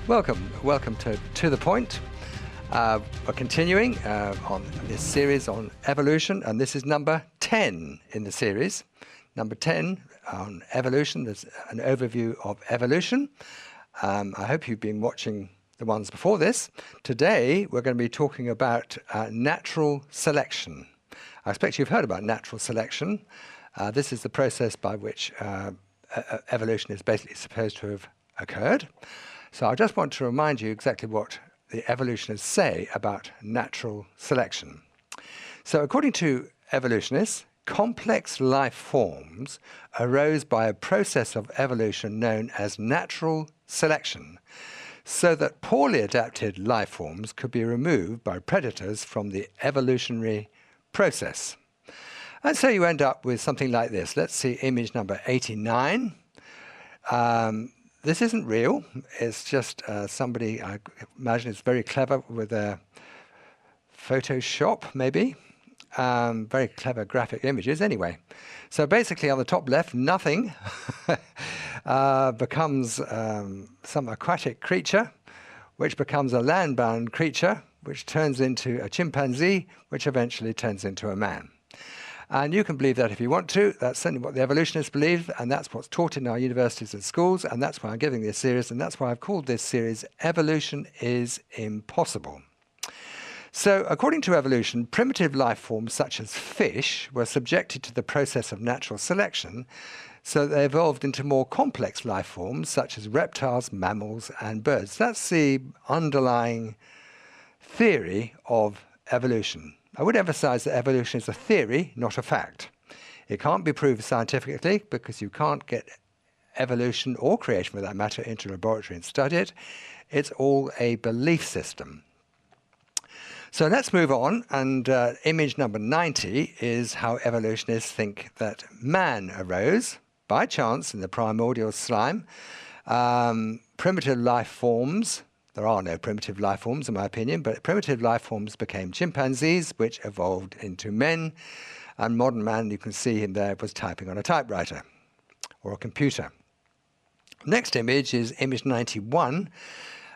Welcome to the Point. We're continuing on this series on evolution, and this is number 10 in the series. Number 10 on evolution. There's an overview of evolution. I hope you've been watching the ones before this. Today, we're going to be talking about natural selection. I expect you've heard about natural selection. This is the process by which evolution is basically supposed to have occurred. So I just want to remind you exactly what the evolutionists say about natural selection. So according to evolutionists, complex life forms arose by a process of evolution known as natural selection, so that poorly adapted life forms could be removed by predators from the evolutionary process. And so you end up with something like this. Let's see image number 89. This isn't real. It's just somebody, I imagine, is very clever with a Photoshop, maybe. Very clever graphic images, anyway. So basically, on the top left, nothing becomes some aquatic creature, which becomes a land-bound creature, which turns into a chimpanzee, which eventually turns into a man. And you can believe that if you want to. That's certainly what the evolutionists believe, and that's what's taught in our universities and schools, and that's why I'm giving this series, and that's why I've called this series Evolution is Impossible. So, according to evolution, primitive life forms such as fish were subjected to the process of natural selection, so they evolved into more complex life forms such as reptiles, mammals, and birds. That's the underlying theory of evolution. I would emphasize that evolution is a theory, not a fact. It can't be proved scientifically because you can't get evolution or creation, for that matter, into a laboratory and study it. It's all a belief system. So let's move on, and image number 90 is how evolutionists think that man arose by chance in the primordial slime. Primitive life forms. There are no primitive life forms, in my opinion, but primitive life forms became chimpanzees, which evolved into men. And modern man, you can see him there, was typing on a typewriter or a computer. Next image is image 91.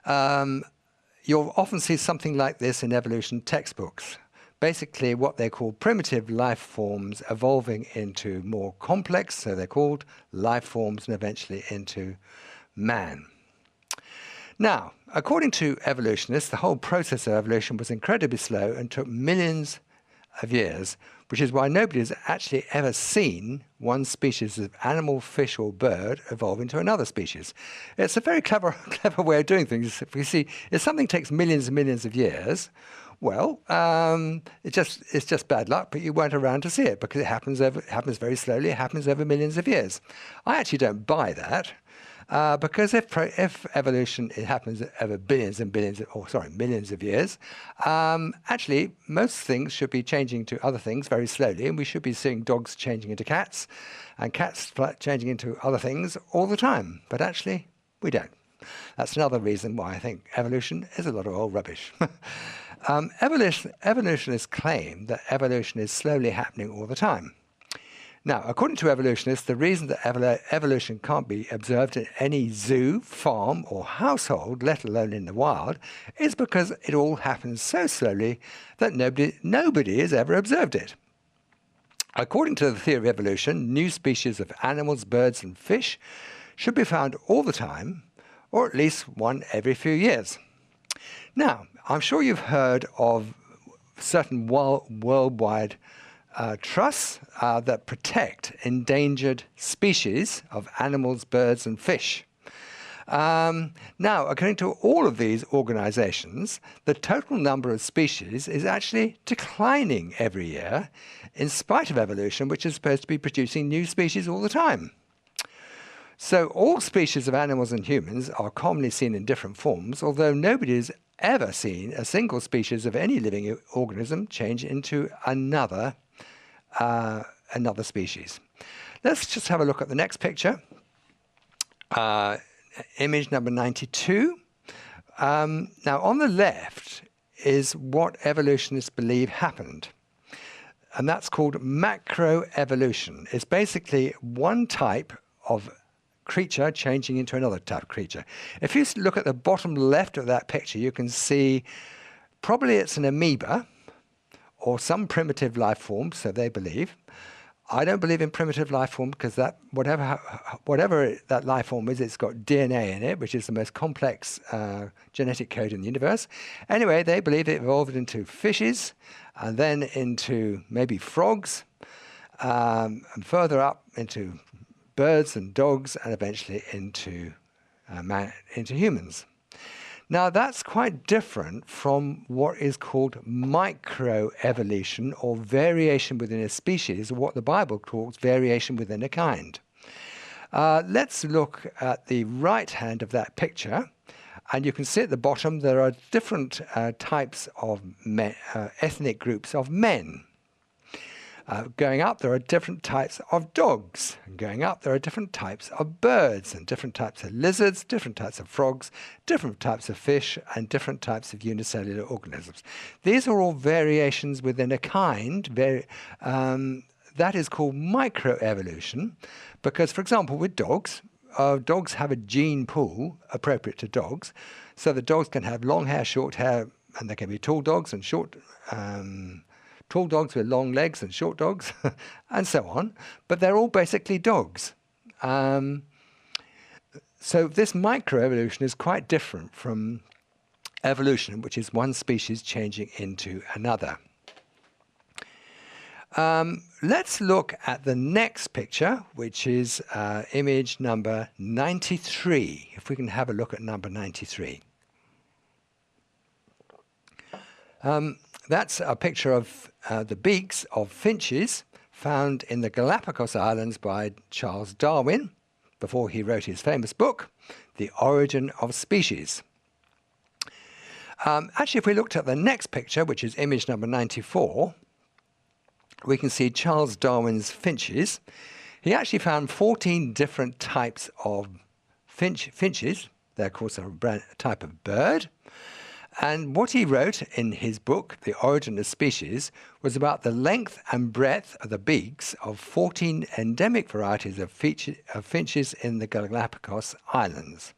You'll often see something like this in evolution textbooks. Basically, what they call primitive life forms evolving into more complex, so they're called life forms, and eventually into man. Now, according to evolutionists, the whole process of evolution was incredibly slow and took millions of years, which is why nobody has actually ever seen one species of animal, fish, or bird evolve into another species. It's a very clever way of doing things. If you see, if something takes millions and millions of years, well, it's just bad luck, but you weren't around to see it because it happens very slowly. It happens over millions of years. I actually don't buy that. Because if evolution it happens over millions of years, actually most things should be changing to other things very slowly, and we should be seeing dogs changing into cats, and cats changing into other things all the time. But actually, we don't. That's another reason why I think evolution is a lot of old rubbish. Evolutionists claim that evolution is slowly happening all the time. Now, according to evolutionists, the reason that evolution can't be observed in any zoo, farm, or household, let alone in the wild, is because it all happens so slowly that nobody has ever observed it. According to the theory of evolution, new species of animals, birds, and fish should be found all the time, or at least one every few years. Now, I'm sure you've heard of certain worldwide trusts that protect endangered species of animals, birds, and fish. Now, according to all of these organizations, the total number of species is actually declining every year, in spite of evolution, which is supposed to be producing new species all the time. So all species of animals and humans are commonly seen in different forms, although nobody has ever seen a single species of any living organism change into another species. Let's just have a look at the next picture. Image number 92. Now, on the left is what evolutionists believe happened, and that's called macroevolution. It's basically one type of creature changing into another type of creature. If you look at the bottom left of that picture, you can see probably it's an amoeba or some primitive life form, so they believe. I don't believe in primitive life form because that whatever that life form is, it's got DNA in it, which is the most complex genetic code in the universe. Anyway, they believe it evolved into fishes and then into maybe frogs, and further up into birds and dogs, and eventually into humans. Now, that's quite different from what is called microevolution, or variation within a species, or what the Bible calls variation within a kind. Let's look at the right hand of that picture, and you can see at the bottom there are different types of ethnic groups of men. Going up, there are different types of dogs. And going up, there are different types of birds and different types of lizards, different types of frogs, different types of fish, and different types of unicellular organisms. These are all variations within a kind. That is called microevolution because, for example, with dogs, dogs have a gene pool appropriate to dogs. So the dogs can have long hair, short hair, and they can be tall dogs and short tall dogs with long legs and short dogs, and so on. But they're all basically dogs. So this microevolution is quite different from evolution, which is one species changing into another. Let's look at the next picture, which is image number 93. If we can have a look at number 93. That's a picture of the beaks of finches found in the Galapagos Islands by Charles Darwin before he wrote his famous book, The Origin of Species. Actually, if we looked at the next picture, which is image number 94, we can see Charles Darwin's finches. He actually found 14 different types of finches. They're, of course, a type of bird. And what he wrote in his book, The Origin of Species, was about the length and breadth of the beaks of 14 endemic varieties of finches in the Galapagos Islands.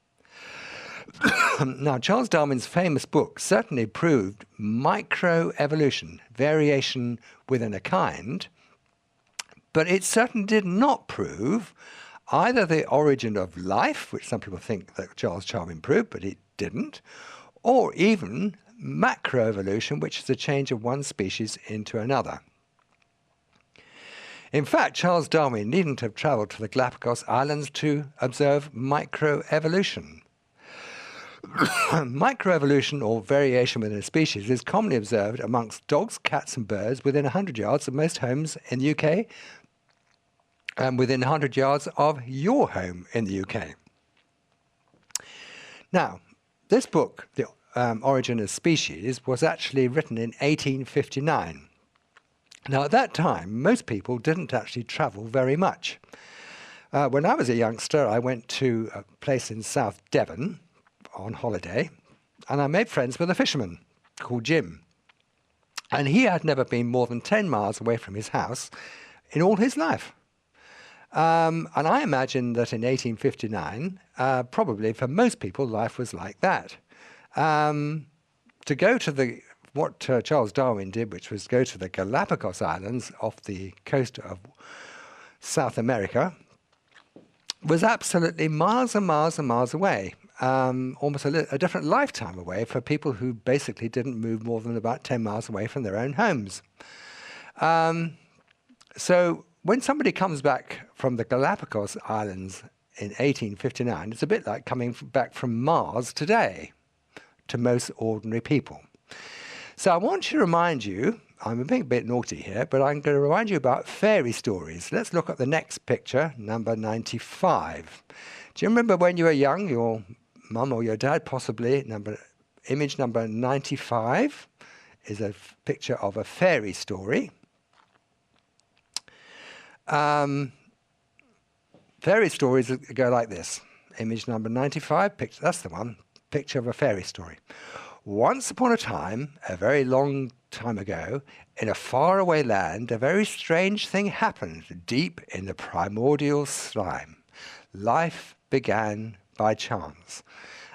Now, Charles Darwin's famous book certainly proved microevolution, variation within a kind, but it certainly did not prove either the origin of life, which some people think that Charles Darwin proved, but it didn't, or even macroevolution, which is the change of one species into another. In fact, Charles Darwin needn't have travelled to the Galapagos Islands to observe microevolution. Microevolution, or variation within a species, is commonly observed amongst dogs, cats and birds within 100 yards of most homes in the UK and within 100 yards of your home in the UK. Now, this book, The Origin of Species, was actually written in 1859. Now, at that time, most people didn't actually travel very much. When I was a youngster, I went to a place in South Devon on holiday, and I made friends with a fisherman called Jim. And he had never been more than 10 miles away from his house in all his life. And I imagine that in 1859, probably for most people, life was like that. To go to what Charles Darwin did, which was go to the Galapagos Islands off the coast of South America, was absolutely miles and miles and miles away, almost a different lifetime away for people who basically didn't move more than about 10 miles away from their own homes. So when somebody comes back from the Galapagos Islands in 1859, it's a bit like coming back from Mars today to most ordinary people. So I want to remind you, I'm being a bit naughty here, but I'm going to remind you about fairy stories. Let's look at the next picture, number 95. Do you remember when you were young, your mum or your dad possibly, image number 95 is a picture of a fairy story. Fairy stories go like this. Image number 95, picture, that's the one, picture of a fairy story. Once upon a time, a very long time ago, in a faraway land, a very strange thing happened deep in the primordial slime. Life began by chance.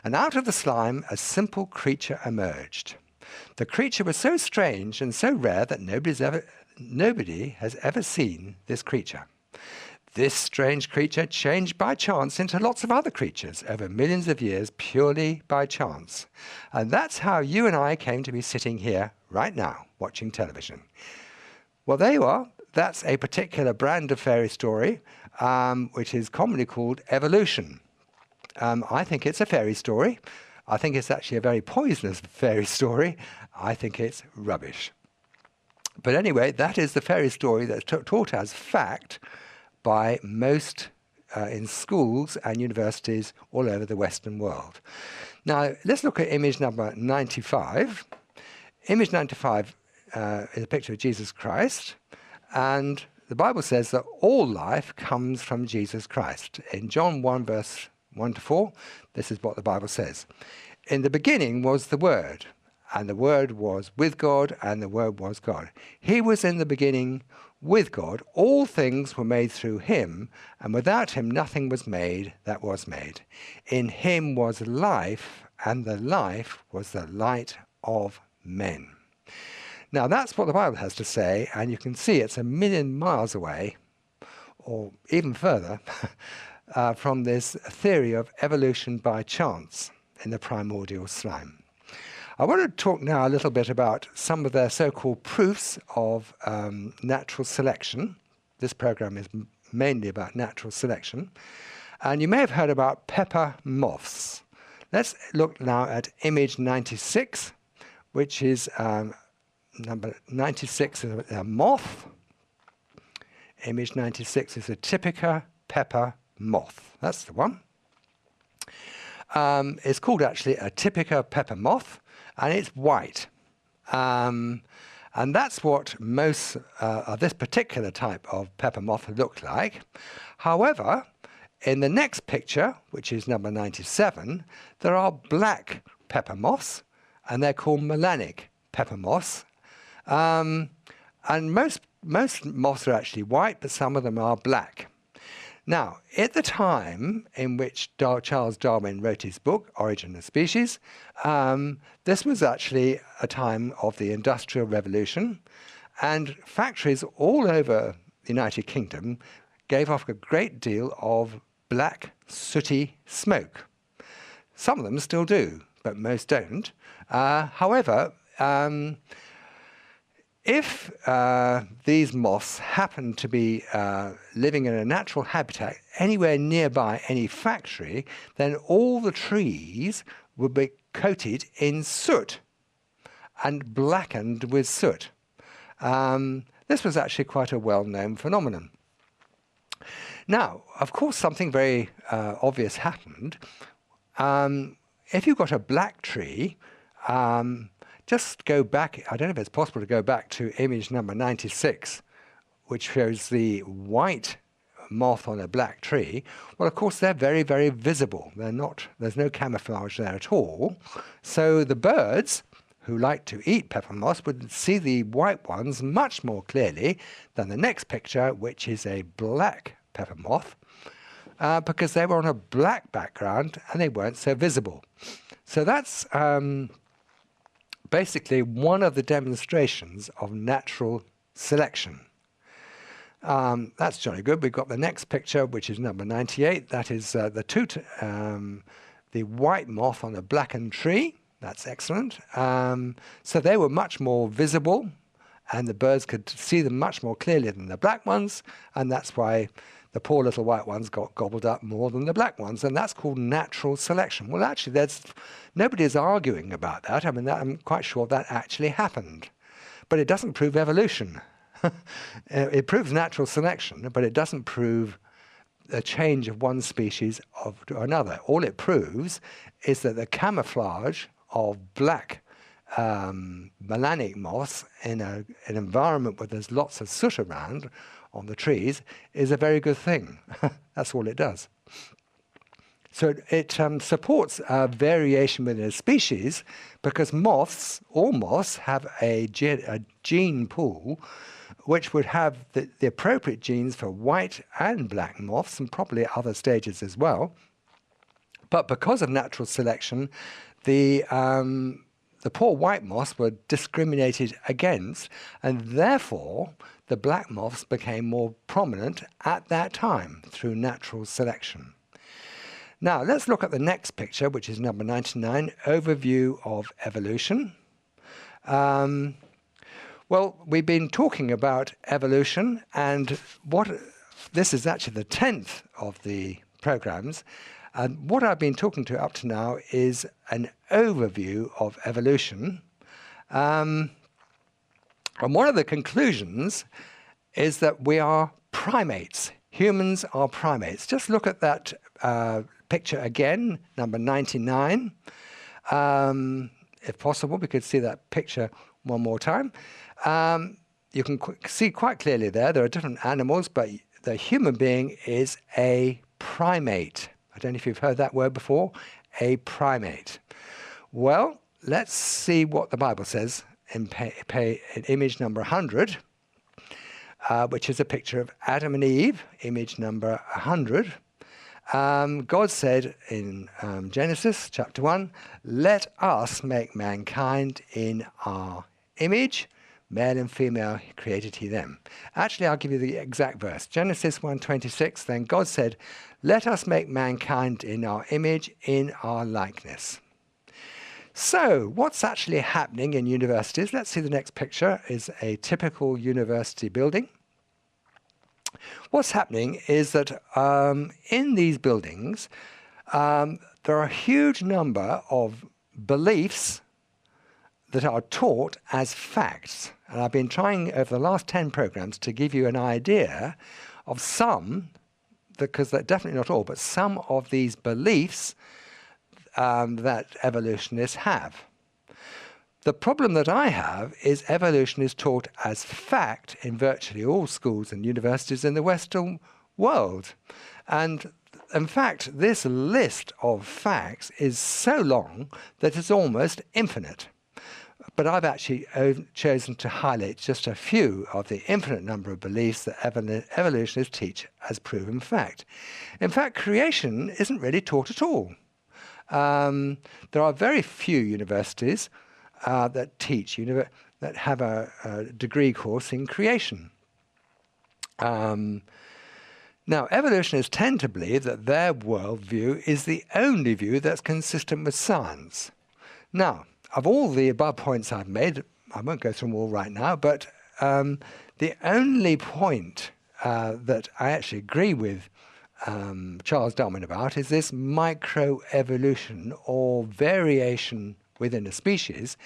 And out of the slime, a simple creature emerged. The creature was so strange and so rare that nobody has ever seen this creature. This strange creature changed by chance into lots of other creatures over millions of years purely by chance. And that's how you and I came to be sitting here right now watching television. Well, there you are. That's a particular brand of fairy story, which is commonly called evolution. I think it's a fairy story. I think it's actually a very poisonous fairy story. I think it's rubbish. But anyway, that is the fairy story that's taught as fact by most in schools and universities all over the Western world. Now, let's look at image number 95. Image 95 is a picture of Jesus Christ, and the Bible says that all life comes from Jesus Christ. In John 1, verse 1 to 4, this is what the Bible says. In the beginning was the Word, and the Word was with God, and the Word was God. He was in the beginning with God. All things were made through him, and without him nothing was made that was made. In him was life, and the life was the light of men. Now that's what the Bible has to say, and you can see it's 1,000,000 miles away, or even further, from this theory of evolution by chance in the primordial slime. I want to talk now a little bit about some of their so-called proofs of natural selection. This program is mainly about natural selection. And you may have heard about pepper moths. Let's look now at image 96, which is number 96 is a moth. Image 96 is a typical pepper moth. That's the one. It's called actually a typical pepper moth, and it's white. And that's what most of this particular type of pepper moth look like. However, in the next picture, which is number 97, there are black pepper moths, and they're called melanic pepper moths. And most moths are actually white, but some of them are black. Now, at the time in which Charles Darwin wrote his book, Origin of Species, this was actually a time of the Industrial Revolution, and factories all over the United Kingdom gave off a great deal of black, sooty smoke. Some of them still do, but most don't. However, if these moths happen to be living in a natural habitat anywhere nearby any factory, then all the trees would be coated in soot and blackened with soot. This was actually quite a well-known phenomenon. Now, of course, something very obvious happened. If you've got a black tree, just go back, I don't know if it's possible to go back to image number 96, which shows the white moth on a black tree. Well, of course, they're very, very visible. There's no camouflage there at all. So the birds who like to eat pepper moths would see the white ones much more clearly than the next picture, which is a black pepper moth, because they were on a black background and they weren't so visible. So that's basically one of the demonstrations of natural selection. That's jolly good. We've got the next picture, which is number 98. That is the white moth on a blackened tree. That's excellent. So they were much more visible, and the birds could see them much more clearly than the black ones, and that's why the poor little white ones got gobbled up more than the black ones, and that's called natural selection. Well, actually, nobody is arguing about that. I mean, I'm quite sure that actually happened. But it doesn't prove evolution. It proves natural selection, but it doesn't prove a change of one species to another. All it proves is that the camouflage of black melanic moths in an environment where there's lots of soot around on the trees is a very good thing. That's all it does. So it supports variation within a species, because all moths have a gene pool which would have the appropriate genes for white and black moths, and probably other stages as well. But because of natural selection, the poor white moths were discriminated against, and therefore the black moths became more prominent at that time through natural selection. Now, let's look at the next picture, which is number 99, Overview of Evolution. Well, we've been talking about evolution, and this is actually the 10th of the programs. And what I've been talking to up to now is an overview of evolution. And one of the conclusions is that we are primates. Humans are primates. Just look at that picture again, number 99. If possible, we could see that picture one more time. You can see quite clearly there are different animals, but the human being is a primate. I don't know if you've heard that word before, a primate. Well, let's see what the Bible says in image number 100, which is a picture of Adam and Eve, image number 100. God said in Genesis chapter 1, "Let us make mankind in our image, male and female created he them." Actually, I'll give you the exact verse. Genesis 1:26, then God said, "Let us make mankind in our image, in our likeness." So, what's actually happening in universities? Let's see the next picture is a typical university building. What's happening is that in these buildings, there are a huge number of beliefs that are taught as facts. And I've been trying over the last 10 programs to give you an idea of some, because they're definitely not all, but some of these beliefs that evolutionists have. The problem that I have is evolution is taught as fact in virtually all schools and universities in the Western world. And in fact, this list of facts is so long that it's almost infinite. But I've actually chosen to highlight just a few of the infinite number of beliefs that evolutionists teach as proven fact. In fact, creation isn't really taught at all. There are very few universities that teach, that have a degree course in creation. Now, evolutionists tend to believe that their worldview is the only view that's consistent with science. Now, of all the above points I've made, I won't go through them all right now, but the only point that I actually agree with Charles Darwin about is this microevolution, or variation within a species,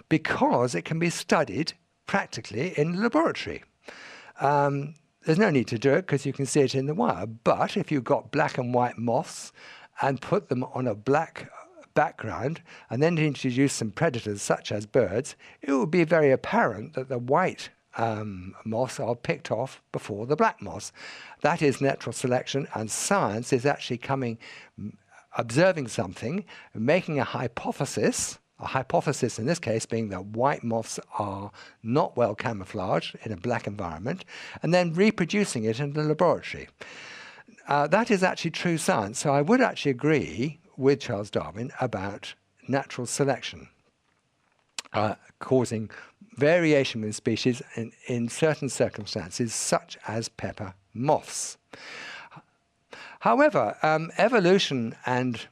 because it can be studied practically in the laboratory. There's no need to do it because you can see it in the wild, but if you've got black and white moths and put them on a black background and then introduce some predators such as birds, it will be very apparent that the white moths are picked off before the black moths. That is natural selection, and science is actually observing something, making a hypothesis in this case being that white moths are not well camouflaged in a black environment, and then reproducing it in the laboratory. That is actually true science. So I would actually agree with Charles Darwin about natural selection causing variation in species in certain circumstances, such as pepper moths. However, evolution and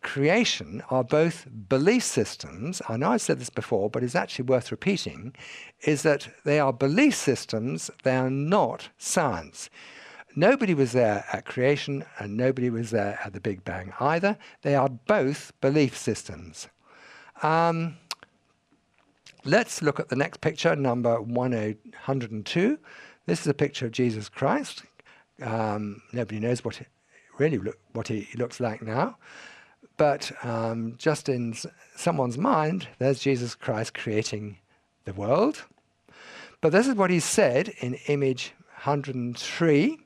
creation are both belief systems. I know I've said this before, but it's actually worth repeating, is that they are belief systems, they are not science. Nobody was there at creation and nobody was there at the Big Bang either. They are both belief systems. Let's look at the next picture, number 102. This is a picture of Jesus Christ. Nobody knows what he looks like now. But just in someone's mind, there's Jesus Christ creating the world. But this is what he said in image 103,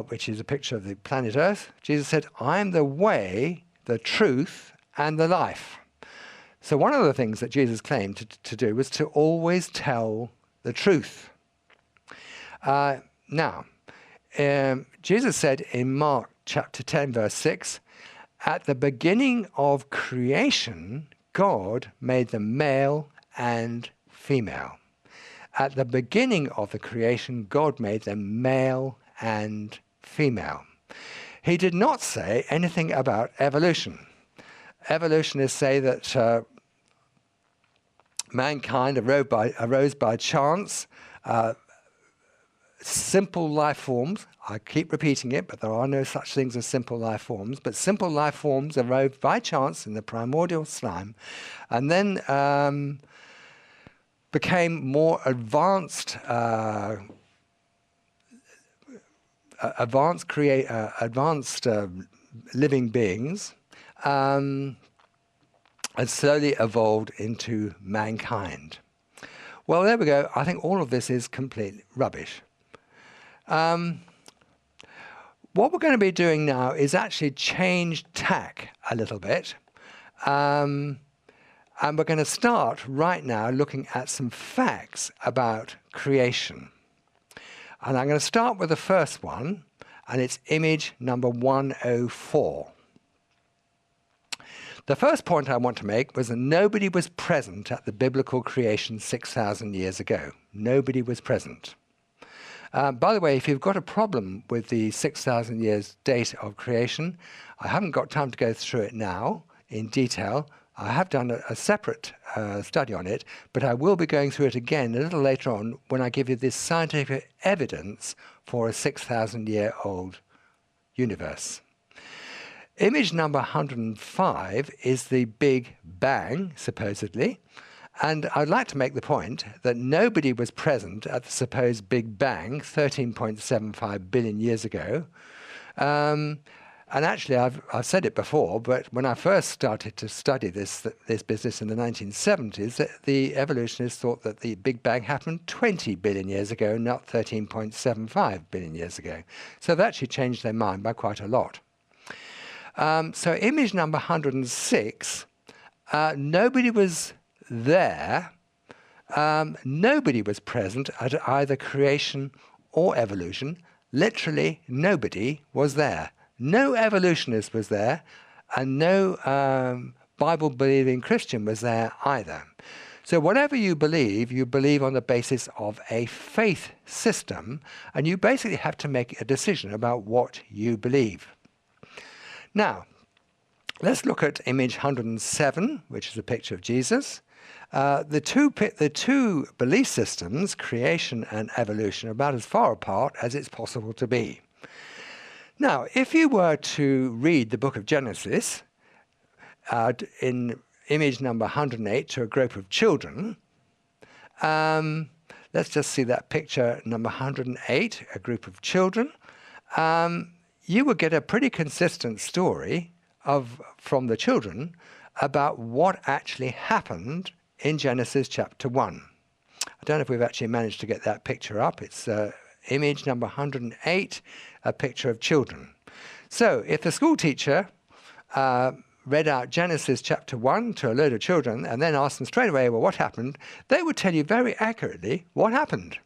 which is a picture of the planet Earth. Jesus said, "I am the way, the truth, and the life." So one of the things that Jesus claimed to do was to always tell the truth. Now, Jesus said in Mark chapter 10, verse 6, At the beginning of creation, God made them male and female. At the beginning of the creation, God made them male and female. He did not say anything about evolution. Evolutionists say that mankind arose by chance. Simple life forms, I keep repeating it, but there are no such things as simple life forms, but simple life forms arose by chance in the primordial slime, and then became more advanced living beings, and slowly evolved into mankind. Well, there we go. I think all of this is complete rubbish. What we're going to be doing now is actually change tack a little bit. And we're going to start right now looking at some facts about creation. And I'm going to start with the first one, and it's image number 104. The first point I want to make was that nobody was present at the biblical creation 6,000 years ago. Nobody was present. By the way, if you've got a problem with the 6,000 years date of creation, I haven't got time to go through it now in detail. I have done a separate study on it, but I will be going through it again a little later on when I give you this scientific evidence for a 6,000-year-old universe. Image number 105 is the Big Bang, supposedly, and I'd like to make the point that nobody was present at the supposed Big Bang 13.75 billion years ago. And actually, I've said it before, but when I first started to study this business in the 1970s, the evolutionists thought that the Big Bang happened 20 billion years ago, not 13.75 billion years ago. So they've actually changed their mind by quite a lot. So image number 106, nobody was there. Nobody was present at either creation or evolution. Literally, nobody was there. No evolutionist was there, and no Bible-believing Christian was there either. So whatever you believe on the basis of a faith system, and you basically have to make a decision about what you believe. Now, let's look at image 107, which is a picture of Jesus. The two belief systems, creation and evolution, are about as far apart as it's possible to be. Now, if you were to read the book of Genesis in image number 108 to a group of children, let's just see that picture number 108, a group of children, you would get a pretty consistent story from the children about what actually happened in Genesis chapter 1. I don't know if we've actually managed to get that picture up. It's image number 108, a picture of children. So if the school teacher read out Genesis chapter 1 to a load of children and then asked them straight away, well, what happened? They would tell you very accurately what happened.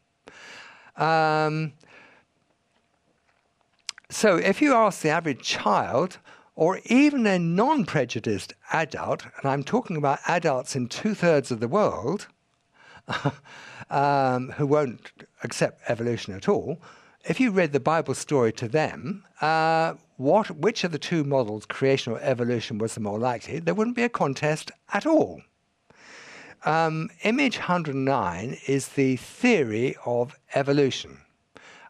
So if you ask the average child, or even a non-prejudiced adult, and I'm talking about adults in 2/3 of the world who won't accept evolution at all, if you read the Bible story to them, which of the two models, creation or evolution, was the more likely, there wouldn't be a contest at all. Image 109 is the theory of evolution.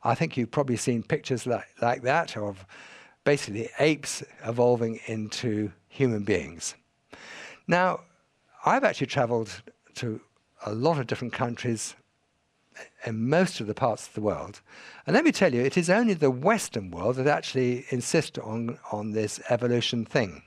I think you've probably seen pictures like that of basically apes evolving into human beings. Now, I've actually traveled to a lot of different countries in most of the parts of the world. And let me tell you, it is only the Western world that actually insists on this evolution thing.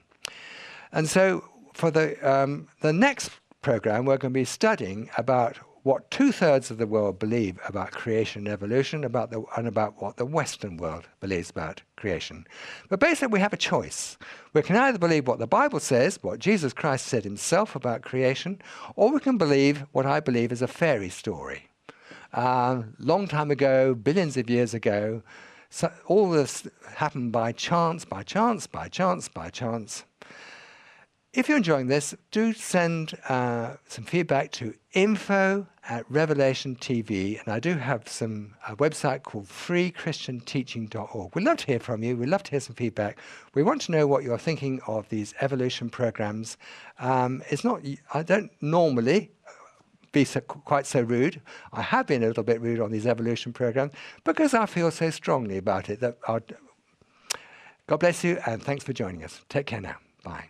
And so for the next program, we're going to be studying about what 2/3 of the world believe about creation and evolution, and about what the Western world believes about creation. But basically, we have a choice. We can either believe what the Bible says, what Jesus Christ said himself about creation, or we can believe what I believe is a fairy story. Long time ago, billions of years ago, So all this happened by chance, by chance, by chance, by chance. If you're enjoying this, do send some feedback to info@Revelation TV, and I do have a website called freechristianteaching.org. We'd love to hear from you. We'd love to hear some feedback. We want to know what you're thinking of these evolution programs. I don't normally be quite so rude. I have been a little bit rude on these evolution programs because I feel so strongly about it. God bless you, and thanks for joining us. Take care now. Bye.